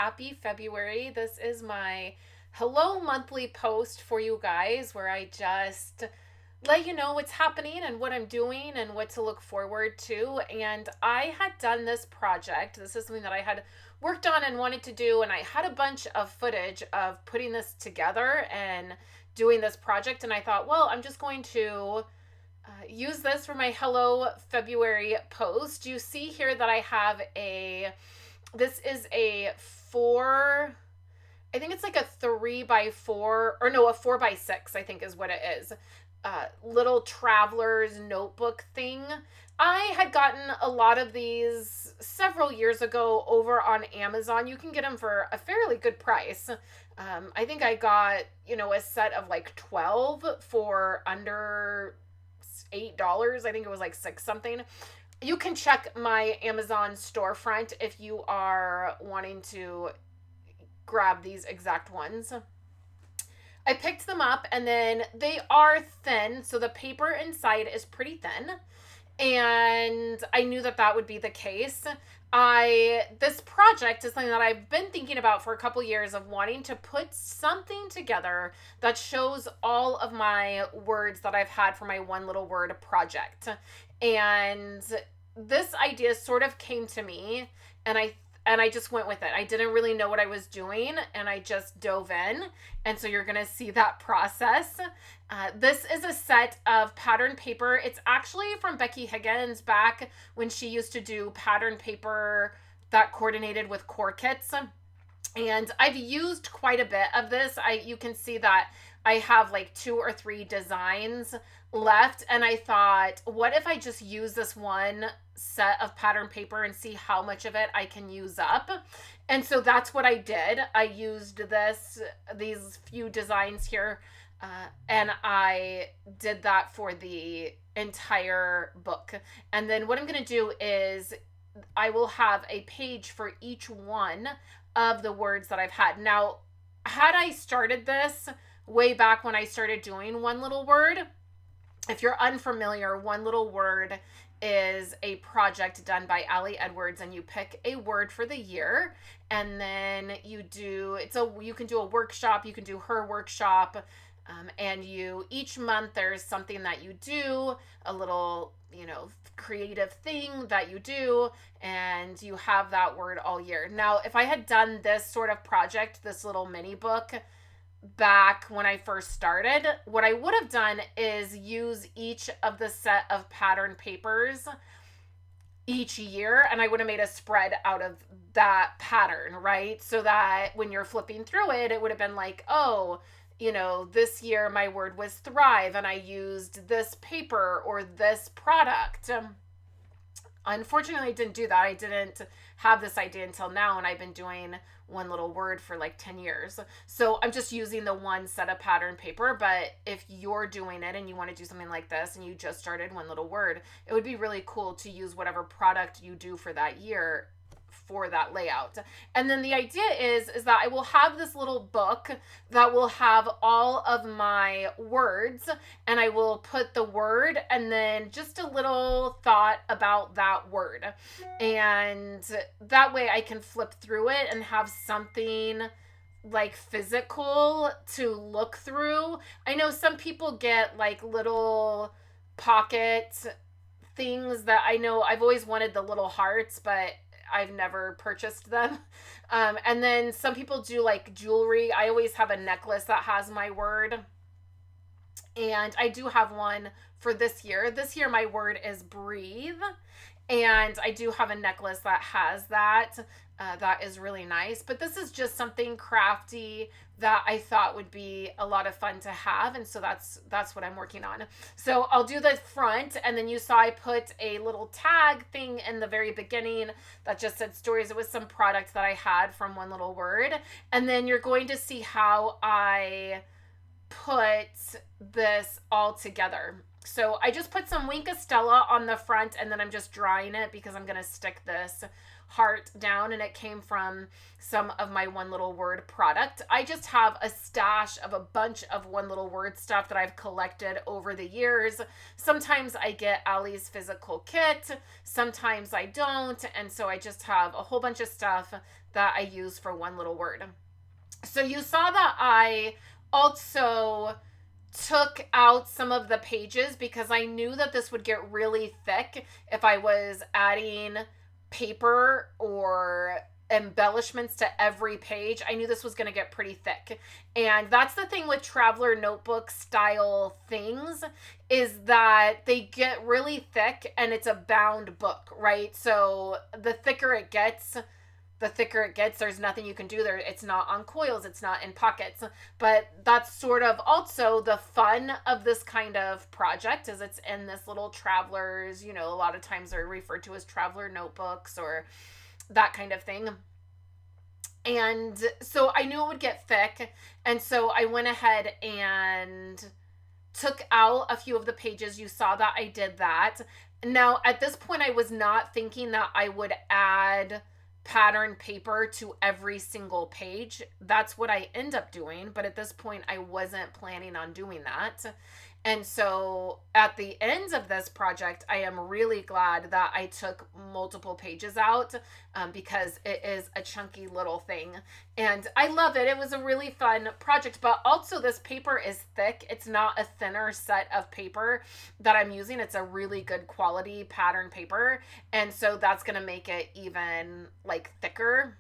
happy February. This is my hello monthly post for you guys where I just let you know what's happening and what I'm doing and what to look forward to. And I had done this project. This is something that I had worked on and wanted to do, and I had a bunch of footage of putting this together and doing this project. And I thought, well, I'm just going to use this for my Hello February post. You see here that I have this is a I think it's like a 3x4, or no, a 4x6, I think is what it is. Little traveler's notebook thing. I had gotten a lot of these several years ago over on Amazon. You can get them for a fairly good price. I think I got, a set of like 12 for under $8. I think it was like 6 something. You can check my Amazon storefront if you are wanting to grab these exact ones. I picked them up, and then they are thin, so the paper inside is pretty thin, and I knew that that would be the case. This project is something that I've been thinking about for a couple years, of wanting to put something together that shows all of my words that I've had for my one little word project. And this idea sort of came to me, and I just went with it. I didn't really know what I was doing, and I just dove in. And so you're going to see that process. This is a set of pattern paper. It's actually from Becky Higgins back when she used to do pattern paper that coordinated with core kits. And I've used quite a bit of this. You can see that I have like 2 or 3 designs left. And I thought, what if I just use this one set of pattern paper and see how much of it I can use up? And so that's what I did. I used these few designs here, and I did that for the entire book. And then what I'm going to do is I will have a page for each one of the words that I've had. Now, had I started this way back when I started doing one little word, if you're unfamiliar, one little word is a project done by Allie Edwards, and you pick a word for the year, and then you can do a workshop, you can do her workshop, and each month there's something that you do, a little creative thing that you do, and you have that word all year. Now, if I had done this sort of project, this little mini book, back when I first started, what I would have done is use each of the set of pattern papers each year, and I would have made a spread out of that pattern, right? So that when you're flipping through it, it would have been like, oh, this year my word was thrive, and I used this paper or this product. Unfortunately, I didn't do that. I didn't have this idea until now, and I've been doing one little word for like 10 years. So I'm just using the one set of pattern paper. But if you're doing it and you want to do something like this and you just started one little word, it would be really cool to use whatever product you do for that year for that layout. And then the idea is that I will have this little book that will have all of my words, and I will put the word and then just a little thought about that word. And that way I can flip through it and have something like physical to look through. I know some people get like little pocket things that I've always wanted the little hearts, but I've never purchased them. And then some people do like jewelry. I always have a necklace that has my word. And I do have one for this year. This year my word is breathe. And I do have a necklace that has that. That is really nice. But this is just something crafty that I thought would be a lot of fun to have. And so that's what I'm working on. So I'll do the front, and then you saw I put a little tag thing in the very beginning that just said stories. It was some product that I had from one little word. And then you're going to see how I put this all together. So I just put some Wink of Stella on the front, and then I'm just drying it because I'm going to stick this heart down, and it came from some of my One Little Word product. I just have a stash of a bunch of One Little Word stuff that I've collected over the years. Sometimes I get Allie's physical kit, sometimes I don't, and so I just have a whole bunch of stuff that I use for One Little Word. So you saw that I also took out some of the pages because I knew that this would get really thick if I was adding paper or embellishments to every page. I knew this was going to get pretty thick. And that's the thing with traveler notebook style things, is that they get really thick and it's a bound book, right? So the thicker it gets, there's nothing you can do there. It's not on coils, it's not in pockets. But that's sort of also the fun of this kind of project, is it's in this little travelers, a lot of times they're referred to as traveler notebooks or that kind of thing. And so I knew it would get thick, and so I went ahead and took out a few of the pages. You saw that I did that. Now, at this point, I was not thinking that I would add pattern paper to every single page. That's what I end up doing, but at this point I wasn't planning on doing that. And so at the end of this project, I am really glad that I took multiple pages out, because it is a chunky little thing. And I love it. It was a really fun project, but also this paper is thick. It's not a thinner set of paper that I'm using. It's a really good quality pattern paper. And so that's going to make it even thicker.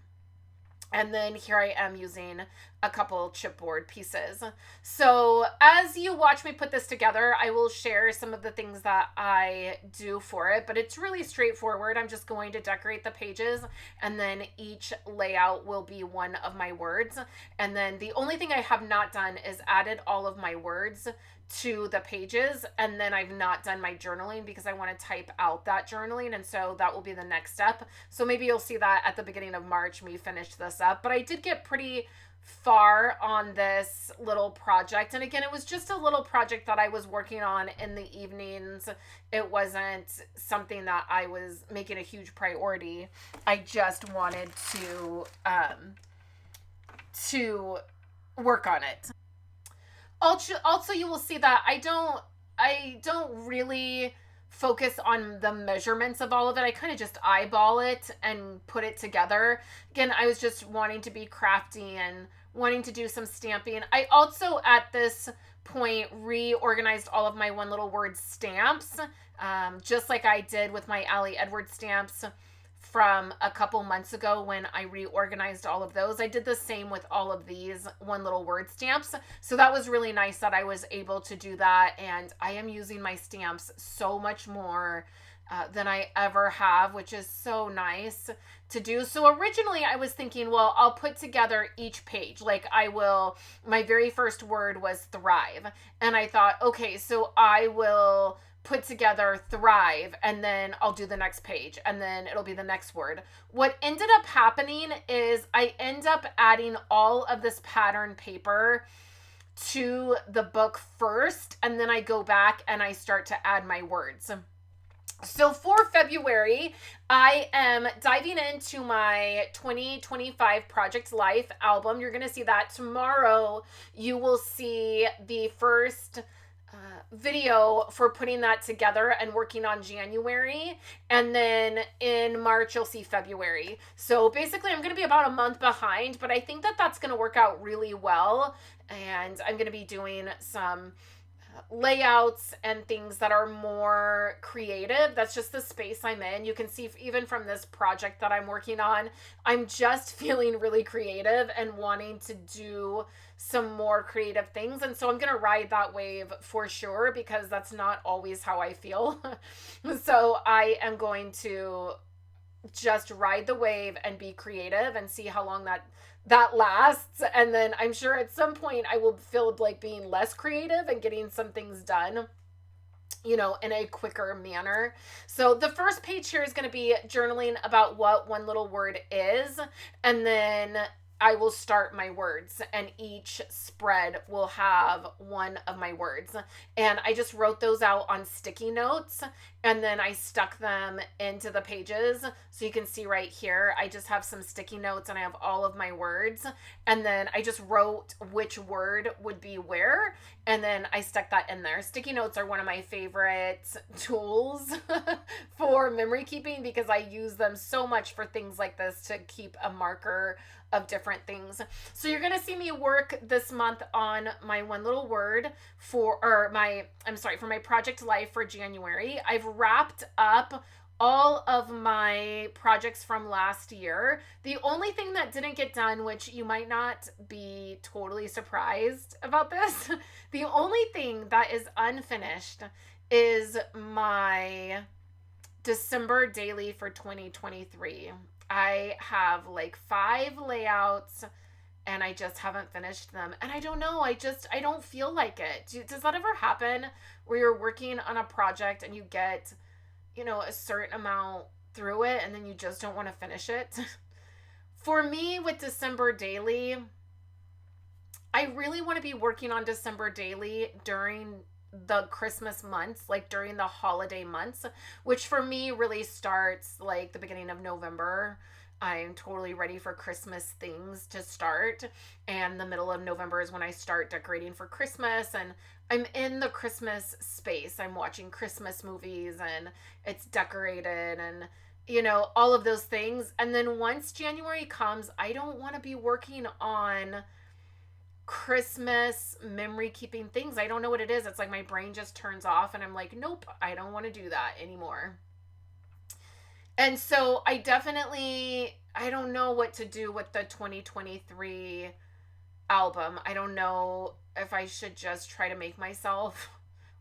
And then here I am using a couple chipboard pieces. So as you watch me put this together, I will share some of the things that I do for it, but it's really straightforward. I'm just going to decorate the pages, and then each layout will be one of my words. And then the only thing I have not done is added all of my words to the pages, and then I've not done my journaling because I want to type out that journaling, and so that will be the next step. So maybe you'll see that at the beginning of March, me finish this up. But I did get pretty far on this little project, and again, it was just a little project that I was working on in the evenings. It wasn't something that I was making a huge priority. I just wanted to work on it. Also, you will see that I don't really focus on the measurements of all of it. I kind of just eyeball it and put it together. Again, I was just wanting to be crafty and wanting to do some stamping. I also, at this point, reorganized all of my One Little Word stamps, just like I did with my Allie Edwards stamps from a couple months ago when I reorganized all of those. I did the same with all of these One Little Word stamps. So that was really nice that I was able to do that. And I am using my stamps so much more than I ever have, which is so nice to do. So originally I was thinking, well, I'll put together each page. My very first word was thrive. And I thought, okay, so I will put together thrive, and then I'll do the next page, and then it'll be the next word. What ended up happening is I end up adding all of this pattern paper to the book first, and then I go back and I start to add my words. So for February, I am diving into my 2025 Project Life album. You're going to see that tomorrow. You will see the first video for putting that together and working on January, and then in March you'll see February. So basically I'm going to be about a month behind, but I think that that's going to work out really well, and I'm going to be doing some layouts and things that are more creative. That's just the space I'm in. You can see even from this project that I'm working on, I'm just feeling really creative and wanting to do some more creative things. And so I'm going to ride that wave for sure, because that's not always how I feel. So I am going to just ride the wave and be creative and see how long that lasts. And then I'm sure at some point I will feel like being less creative and getting some things done, in a quicker manner. So the first page here is going to be journaling about what One Little Word is. And then I will start my words, and each spread will have one of my words. And I just wrote those out on sticky notes, and then I stuck them into the pages. So you can see right here, I just have some sticky notes and I have all of my words. And then I just wrote which word would be where, and then I stuck that in there. Sticky notes are one of my favorite tools for memory keeping because I use them so much for things like this to keep a marker of different things. So you're going to see me work this month on my one little word for my project life for January. I've wrapped up all of my projects from last year. The only thing that didn't get done, which you might not be totally surprised about this, the only thing that is unfinished is my December daily for 2023. I have like 5 layouts and I just haven't finished them. And I don't know, I don't feel like it. Does that ever happen where you're working on a project and you get, a certain amount through it and then you just don't want to finish it? For me with December daily, I really want to be working on December daily during the Christmas months, like during the holiday months, which for me really starts like the beginning of November. I'm totally ready for Christmas things to start. And the middle of November is when I start decorating for Christmas. And I'm in the Christmas space. I'm watching Christmas movies and it's decorated and, all of those things. And then once January comes, I don't want to be working on Christmas memory keeping things. I don't know what it is. It's like my brain just turns off and I'm like, nope, I don't want to do that anymore. And so I don't know what to do with the 2023 album. I don't know if I should just try to make myself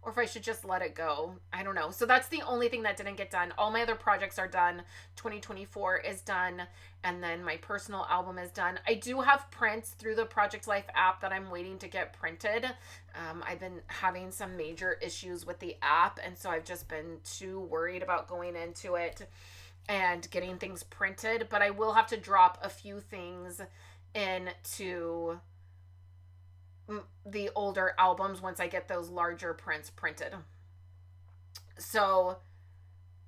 or if I should just let it go. I don't know. So that's the only thing that didn't get done. All my other projects are done. 2024 is done. And then my personal album is done. I do have prints through the Project Life app that I'm waiting to get printed. I've been having some major issues with the app. And so I've just been too worried about going into it and getting things printed. But I will have to drop a few things into the older albums once I get those larger prints printed. So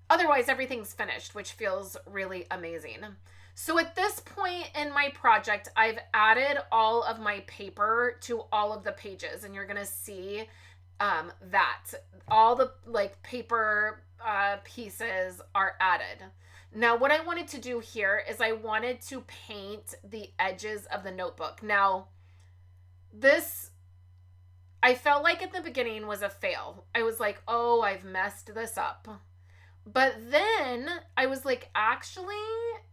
otherwise everything's finished, which feels really amazing. So at this point in my project, I've added all of my paper to all of the pages, and you're going to see that all the paper pieces are added. Now, what I wanted to do here is I wanted to paint the edges of the notebook. Now, this, I felt like at the beginning was a fail. I was like, oh, I've messed this up. But then I was like, actually,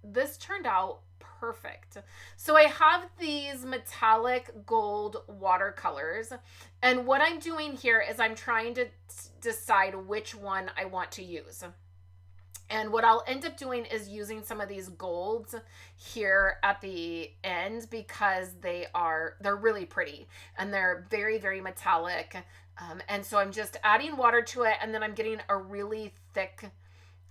this turned out perfect. So I have these metallic gold watercolors. And what I'm doing here is I'm trying to decide which one I want to use. And what I'll end up doing is using some of these golds here at the end because they're really pretty and they're very, very metallic. And so I'm just adding water to it, and then I'm getting a really thick,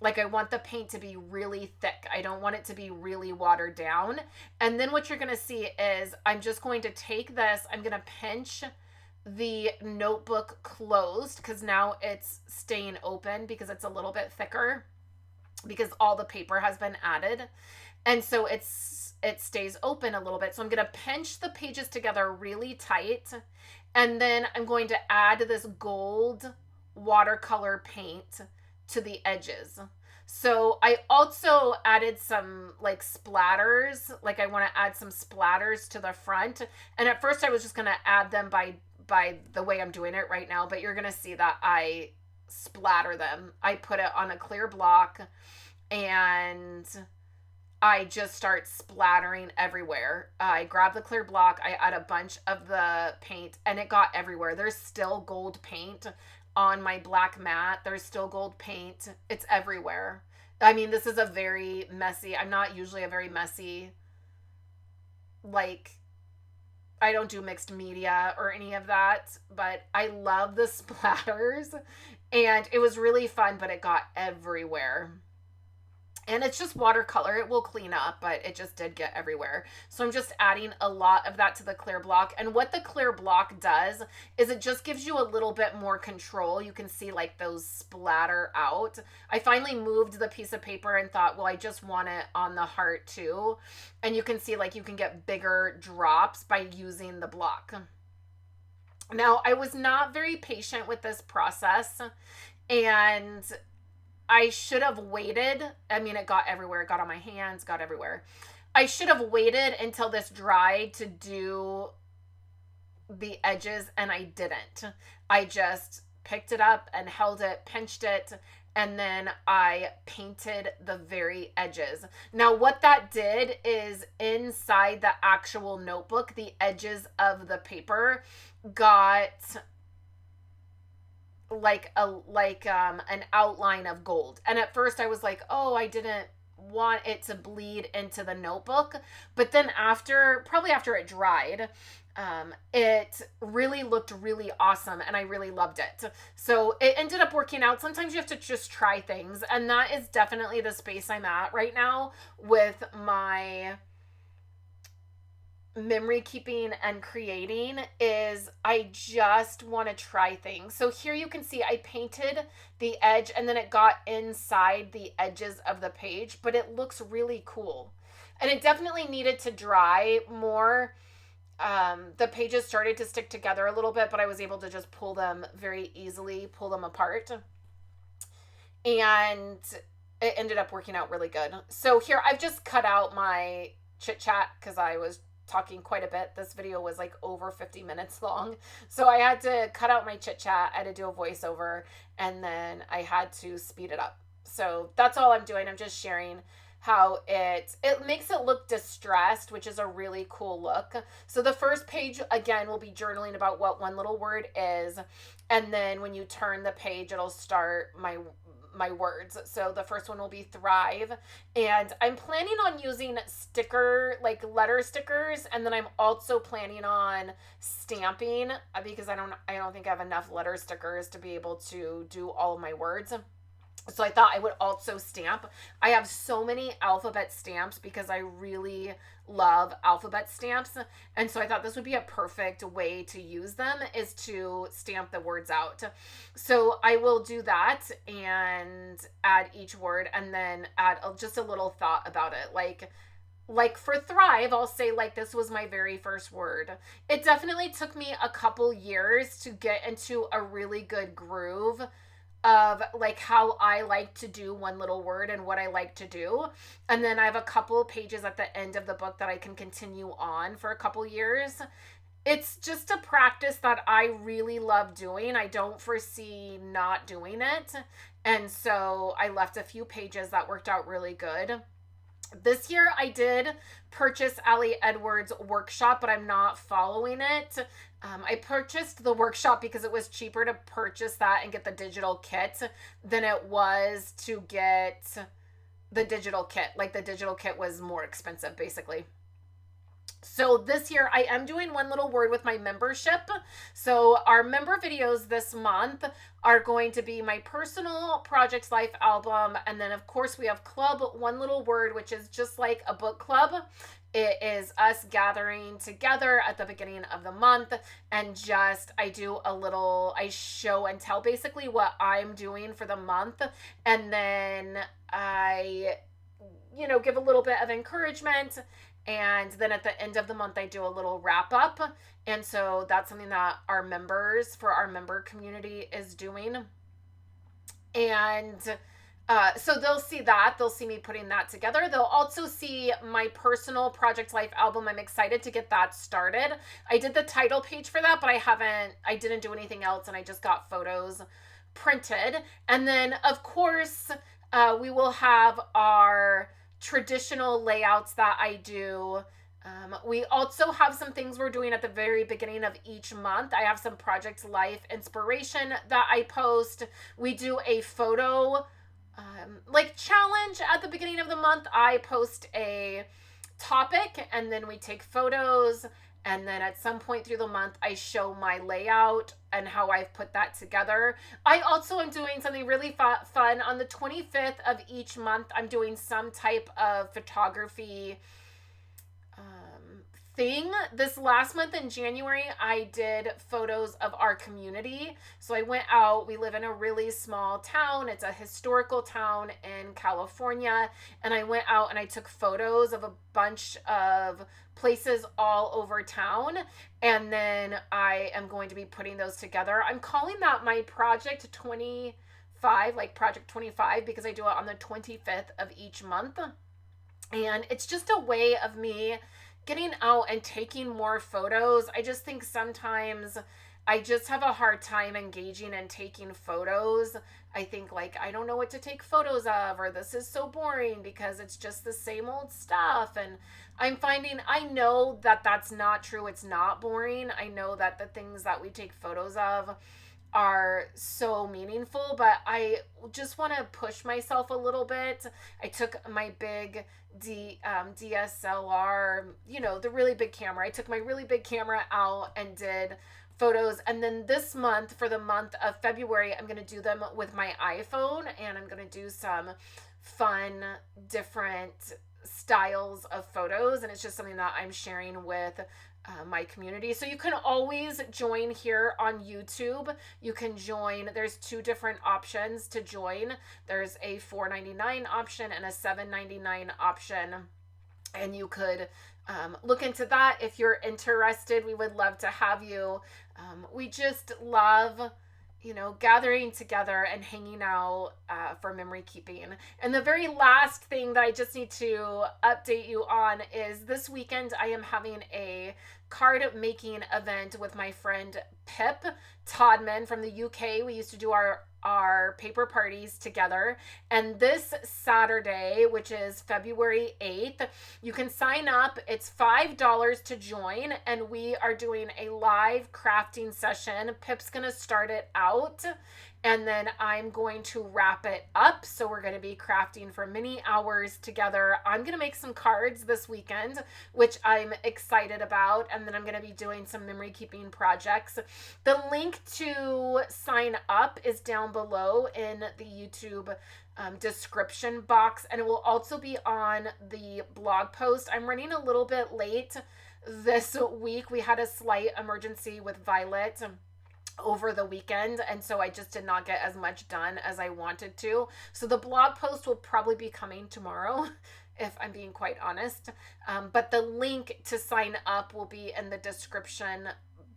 I want the paint to be really thick. I don't want it to be really watered down. And then what you're going to see is I'm just going to take this, I'm going to pinch the notebook closed because now it's staying open because it's a little bit thicker, because all the paper has been added. And so it stays open a little bit. So I'm going to pinch the pages together really tight. And then I'm going to add this gold watercolor paint to the edges. So I also added some splatters. I want to add some splatters to the front. And at first I was just going to add them by the way I'm doing it right now. But you're going to see that I splatter them. I put it on a clear block and I just start splattering everywhere. I grab the clear block, I add a bunch of the paint, and it got everywhere. There's still gold paint on my black mat. There's still gold paint. It's everywhere. I mean, this is a very messy, I'm not usually a very messy, I don't do mixed media or any of that, but I love the splatters, and it was really fun, but it got everywhere. And it's just watercolor. It will clean up, but it just did get everywhere. So I'm just adding a lot of that to the clear block. And what the clear block does is it just gives you a little bit more control. You can see like those splatter out. I finally moved the piece of paper and thought, well, I just want it on the heart too. And you can see like you can get bigger drops by using the block. Now, I was not very patient with this process, and I should have waited. I mean, it got everywhere. It got on my hands, got everywhere. I should have waited until this dried to do the edges, and I didn't. I just picked it up and held it, pinched it, and then I painted the very edges. Now, what that did is inside the actual notebook, the edges of the paper got an outline of gold. And at first I was like, oh, I didn't want it to bleed into the notebook. But then probably after it dried, it really looked really awesome, and I really loved it. So it ended up working out. Sometimes you have to just try things, and that is definitely the space I'm at right now with my memory keeping and creating. Is I just want to try things. So here you can see I painted the edge, and then it got inside the edges of the page, but it looks really cool. And it definitely needed to dry more. The pages started to stick together a little bit, but I was able to just pull them very easily, pull them apart. And it ended up working out really good. So here I've just cut out my chit chat because I was talking quite a bit. This video was like over 50 minutes long. So I had to cut out my chit chat. I had to do a voiceover, and then I had to speed it up. So that's all I'm doing. I'm just sharing how it makes it look distressed, which is a really cool look. So the first page, again, will be journaling about what one little word is. And then when you turn the page, it'll start my words. So the first one will be thrive, and I'm planning on using letter stickers, and then I'm also planning on stamping because I don't think I have enough letter stickers to be able to do all of my words. So I thought I would also stamp. I have so many alphabet stamps because I really love alphabet stamps. And so I thought this would be a perfect way to use them, is to stamp the words out. So I will do that and add each word, and then add just a little thought about it. Like for thrive, I'll say like this was my very first word. It definitely took me a couple years to get into a really good groove of like how I like to do one little word and what I like to do. And then I have a couple pages at the end of the book that I can continue on for a couple years. It's just a practice that I really love doing. I don't foresee not doing it. And so I left a few pages that worked out really good. This year I did purchase Ali Edwards' workshop, but I'm not following it. I purchased the workshop because it was cheaper to purchase that and get the digital kit than it was to get the digital kit. Like the digital kit was more expensive, basically. So this year I am doing one little word with my membership. So our member videos this month are going to be my personal Projects Life album. And then of course we have Club One Little Word, which is just like a book club. It is us gathering together at the beginning of the month, and I show and tell basically what I'm doing for the month. And then I, give a little bit of encouragement. And then at the end of the month, I do a little wrap up. And so that's something that our member community is doing. And so they'll see that. They'll see me putting that together. They'll also see my personal Project Life album. I'm excited to get that started. I did the title page for that, but I didn't do anything else, and I just got photos printed. And then, of course, we will have our traditional layouts that I do. We also have some things we're doing at the very beginning of each month. I have some Project Life inspiration that I post. We do a photo challenge at the beginning of the month. I post a topic, and then we take photos, And then at some point through the month, I show my layout and how I've put that together. I also am doing something really fun. On the 25th of each month, I'm doing some type of photography thing. This last month in January, I did photos of our community. So I went out. We live in a really small town. It's a historical town in California. And I went out and I took photos of a bunch of places all over town. And then I am going to be putting those together. I'm calling that my Project 25, like Project 25, because I do it on the 25th of each month. And it's just a way of me getting out and taking more photos. I just think sometimes I just have a hard time engaging and taking photos. I think like I don't know what to take photos of, or this is so boring because it's just the same old stuff. And I'm finding, I know that that's not true. It's not boring. I know that the things that we take photos of are so meaningful, but I just want to push myself a little bit. I took my big DSLR, you know, the really big camera. I took my really big camera out and did photos. And then this month, for the month of February, I'm going to do them with my iPhone, and I'm going to do some fun, different styles of photos. And it's just something that I'm sharing with my community. So you can always join here on YouTube. You can join. There's two different options to join. There's a $4.99 option and a $7.99 option. And you could look into that if you're interested. We would love to have you. We just love, you know, gathering together and hanging out for memory keeping. And the very last thing that I just need to update you on is this weekend I am having a card making event with my friend Pip Todman from the UK. We used to do our paper parties together. And this Saturday, which is February 8th, you can sign up. It's $5 to join, and we are doing a live crafting session. Pip's going to start it out, and then I'm going to wrap it up. So we're going to be crafting for many hours together. I'm going to make some cards this weekend, which I'm excited about. And then I'm going to be doing some memory keeping projects. The link to sign up is down below in the YouTube description box. And it will also be on the blog post. I'm running a little bit late this week. We had a slight emergency with Violet over the weekend, and so I just did not get as much done as I wanted to. So the blog post will probably be coming tomorrow, if I'm being quite honest. But the link to sign up will be in the description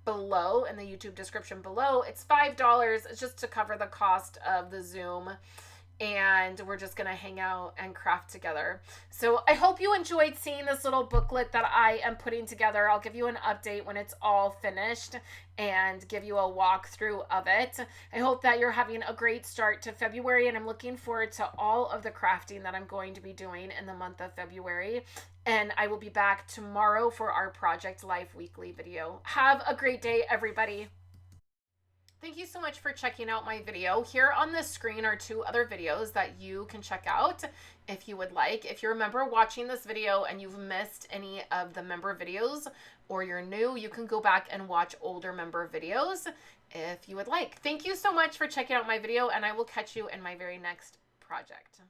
below, in the YouTube description below. It's $5. It's just to cover the cost of the Zoom. And we're just going to hang out and craft together. So I hope you enjoyed seeing this little booklet that I am putting together. I'll give you an update when it's all finished and give you a walkthrough of it. I hope that you're having a great start to February, and I'm looking forward to all of the crafting that I'm going to be doing in the month of February. And I will be back tomorrow for our Project Life weekly video. Have a great day, everybody. Thank you so much for checking out my video. Here on the screen are two other videos that you can check out if you would like. If you're a member watching this video and you've missed any of the member videos, or you're new, you can go back and watch older member videos if you would like. Thank you so much for checking out my video, and I will catch you in my very next project.